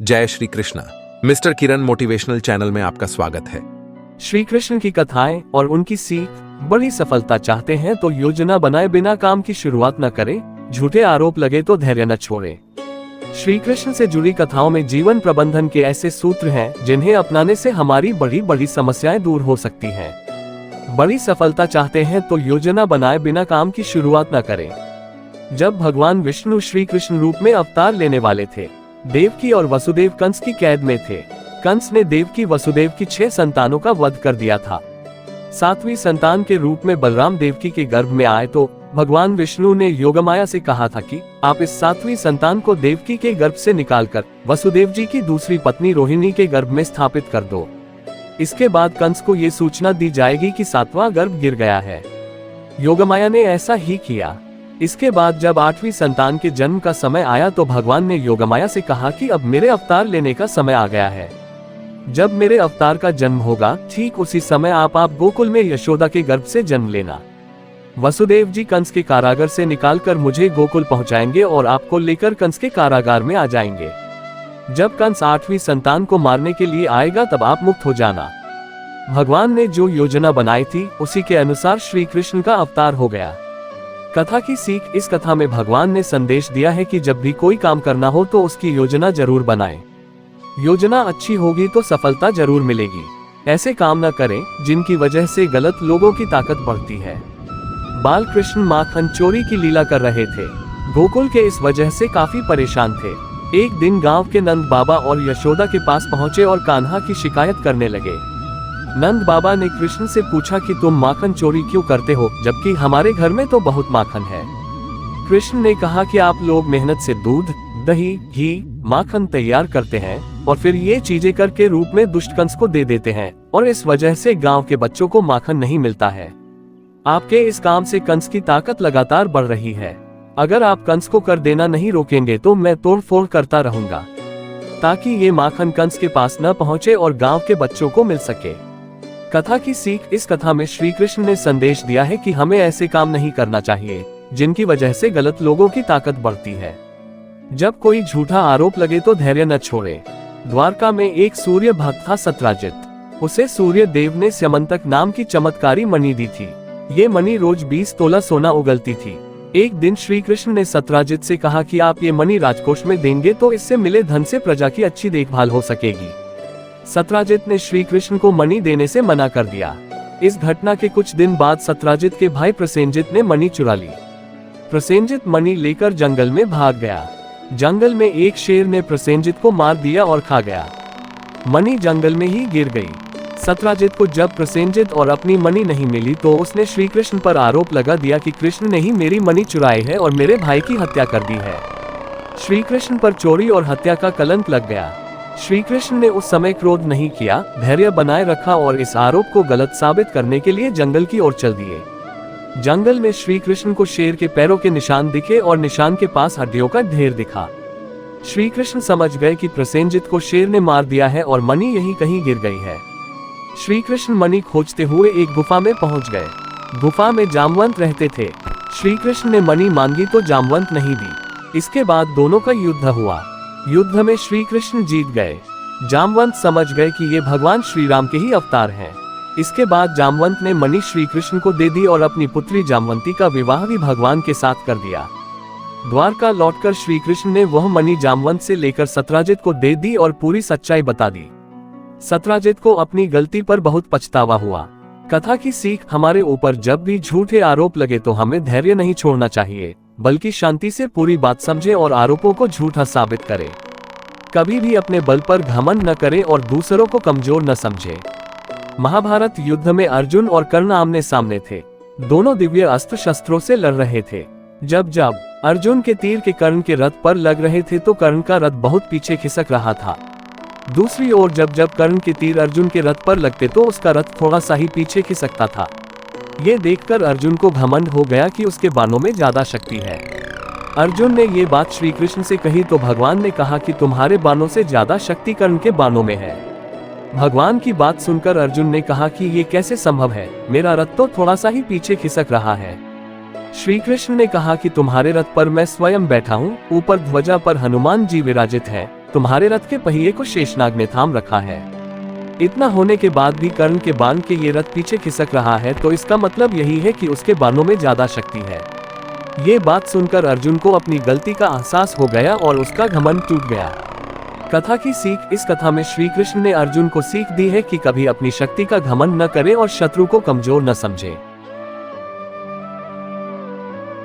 जय श्री कृष्णा। मिस्टर किरण motivational channel में आपका स्वागत है। श्री कृष्ण की कथाएं और उनकी सीख। बड़ी सफलता चाहते हैं तो योजना बनाए बिना काम की शुरुआत न करें, झूठे आरोप लगे तो धैर्य न छोड़ें। श्री कृष्ण से जुड़ी कथाओं में जीवन प्रबंधन के ऐसे सूत्र हैं जिन्हें अपनाने से हमारी बड़ी बड़ी समस्याएं दूर हो सकती हैं। बड़ी सफलता चाहते हैं तो योजना बनाए बिना काम की शुरुआत न करें। जब भगवान विष्णु श्री कृष्ण रूप में अवतार लेने वाले थे, देवकी और वसुदेव कंस की कैद में थे। कंस ने देवकी वसुदेव की 6 संतानों का वध कर दिया था। 7वीं संतान के रूप में बलराम देवकी के गर्भ में आए तो भगवान विष्णु ने योगमाया से कहा था कि आप इस 7वीं संतान को देवकी के गर्भ से निकालकर वसुदेव जी की दूसरी पत्नी रोहिणी के गर्भ में स्थापित कर दो। इसके बाद कंस को ये सूचना दी जाएगी कि 7वां गर्भ गिर गया है। योगमाया ने ऐसा ही किया। इसके बाद जब 8वीं संतान के जन्म का समय आया तो भगवान ने योगमाया से कहा कि अब मेरे अवतार लेने का समय आ गया है। जब मेरे अवतार का जन्म होगा, ठीक उसी समय आप गोकुल में यशोदा के गर्भ से जन्म लेना। वसुदेव जी कंस के कारागार से निकालकर मुझे गोकुल पहुंचाएंगे और आपको लेकर कंस के कारागार में आ जाएंगे। जब कंस 8वीं संतान को मारने के लिए आएगा तब आप मुक्त हो जाना। भगवान ने जो योजना बनाई थी उसी के अनुसार श्री कृष्ण का अवतार हो गया। कथा की सीख। इस कथा में भगवान ने संदेश दिया है कि जब भी कोई काम करना हो तो उसकी योजना जरूर बनाएं। योजना अच्छी होगी तो सफलता जरूर मिलेगी। ऐसे काम न करें जिनकी वजह से गलत लोगों की ताकत बढ़ती है। बाल कृष्ण माखन चोरी की लीला कर रहे थे। गोकुल के इस वजह से काफी परेशान थे। एक दिन गांव के नंद बाबा और यशोदा के पास पहुंचे और कान्हा की शिकायत करने लगे। नंद बाबा ने कृष्ण से पूछा कि तुम माखन चोरी क्यों करते हो, जबकि हमारे घर में तो बहुत माखन है। कृष्ण ने कहा कि आप लोग मेहनत से दूध, दही, घी, माखन तैयार करते हैं और फिर ये चीजें करके रूप में दुष्ट कंस को दे देते हैं और इस वजह से गांव के बच्चों को माखन नहीं मिलता है। आपके इस काम से कंस की ताकत लगातार बढ़ रही है। अगर आप कंस को कर देना नहीं रोकेंगे तो मैं तोड़ फोड़ करता रहूंगा ताकि ये माखन कंस के पास न पहुंचे और गांव के बच्चों को मिल सके। कथा की सीख। इस कथा में श्री कृष्ण ने संदेश दिया है कि हमें ऐसे काम नहीं करना चाहिए जिनकी वजह से गलत लोगों की ताकत बढ़ती है। जब कोई झूठा आरोप लगे तो धैर्य न छोड़े। द्वारका में एक सूर्य भक्त था सत्राजित। उसे सूर्य देव ने स्यमंतक नाम की चमत्कारी मणि दी थी। ये मणि रोज 20 तोला सोना उगलती थी। एक दिन श्री कृष्ण ने सत्राजित से कहा कि आप ये मणि राजकोष में देंगे तो इससे मिले धन से प्रजा की अच्छी देखभाल हो सकेगी। सत्राजित ने श्री कृष्ण को मणि देने से मना कर दिया। इस घटना के कुछ दिन बाद सत्राजित के भाई प्रसेनजित ने मणि चुरा ली। प्रसेनजित मणि लेकर जंगल में भाग गया। जंगल में एक शेर ने प्रसेनजित को मार दिया और खा गया। मणि जंगल में ही गिर गई। सत्राजित को जब प्रसेनजित और अपनी मणि नहीं मिली तो उसने श्री कृष्ण पर आरोप लगा दिया कि कृष्ण ने ही मेरी मणि चुराई है और मेरे भाई की हत्या कर दी है। श्री कृष्ण पर चोरी और हत्या का कलंक लग गया। श्री कृष्ण ने उस समय क्रोध नहीं किया, धैर्य बनाए रखा और इस आरोप को गलत साबित करने के लिए जंगल की ओर चल दिए। जंगल में श्री कृष्ण को शेर के पैरों के निशान दिखे और निशान के पास हड्डियों का ढेर दिखा। श्री कृष्ण समझ गए कि प्रसेनजित को शेर ने मार दिया है और मणि यहीं कहीं गिर गई है। श्री कृष्ण मणि खोजते हुए एक गुफा में पहुंच गए। गुफा में जामवंत रहते थे। श्री कृष्ण ने मणि मांगी तो जामवंत नहीं दी। इसके बाद दोनों का युद्ध हुआ। युद्ध में श्री कृष्ण जीत गए। जामवंत समझ गए कि ये भगवान श्री राम के ही अवतार हैं। इसके बाद जामवंत ने मणि श्री कृष्ण को दे दी और अपनी पुत्री जामवंती का विवाह भी भगवान के साथ कर दिया। द्वारका लौटकर श्री कृष्ण ने वह मणि जामवंत से लेकर सत्राजित को दे दी और पूरी सच्चाई बता दी। सत्राजित को अपनी गलती पर बहुत पछतावा हुआ। कथा की सीख। हमारे ऊपर जब भी झूठे आरोप लगे तो हमें धैर्य नहीं छोड़ना चाहिए, बल्कि शांति से पूरी बात समझें और आरोपों को झूठा साबित करें। कभी भी अपने बल पर घमंड न करें और दूसरों को कमजोर न समझें। महाभारत युद्ध में अर्जुन और कर्ण आमने सामने थे। दोनों दिव्य अस्त्र शस्त्रों से लड़ रहे थे। जब जब अर्जुन के तीर के कर्ण के रथ पर लग रहे थे तो कर्ण का रथ बहुत पीछे खिसक रहा था। दूसरी ओर जब जब कर्ण के तीर अर्जुन के रथ पर लगते तो उसका रथ थोड़ा सा ही पीछे खिसकता था। ये देखकर अर्जुन को घमंड हो गया कि उसके बाणों में ज्यादा शक्ति है। अर्जुन ने ये बात श्री कृष्ण से कही तो भगवान ने कहा कि तुम्हारे बाणों से ज्यादा शक्ति कर्ण के बाणों में है। भगवान की बात सुनकर अर्जुन ने कहा कि ये कैसे संभव है, मेरा रथ तो थोड़ा सा ही पीछे खिसक रहा है। श्री कृष्ण ने कहा कि तुम्हारे रथ पर मैं स्वयं बैठा हूँ, ऊपर ध्वजा पर हनुमान जी विराजित हैं तुम्हारे रथ के पहिए को शेषनाग ने थाम रखा है। इतना होने के बाद भी कर्ण के बाण के ये रथ पीछे खिसक रहा है, तो इसका मतलब यही है कि उसके बाणों में ज्यादा शक्ति है। ये बात सुनकर अर्जुन को अपनी गलती का एहसास हो गया और उसका घमंड टूट गया। कथा की सीख। इस कथा में श्री कृष्ण ने अर्जुन को सीख दी है कि कभी अपनी शक्ति का घमंड न करे और शत्रु को कमजोर न समझे।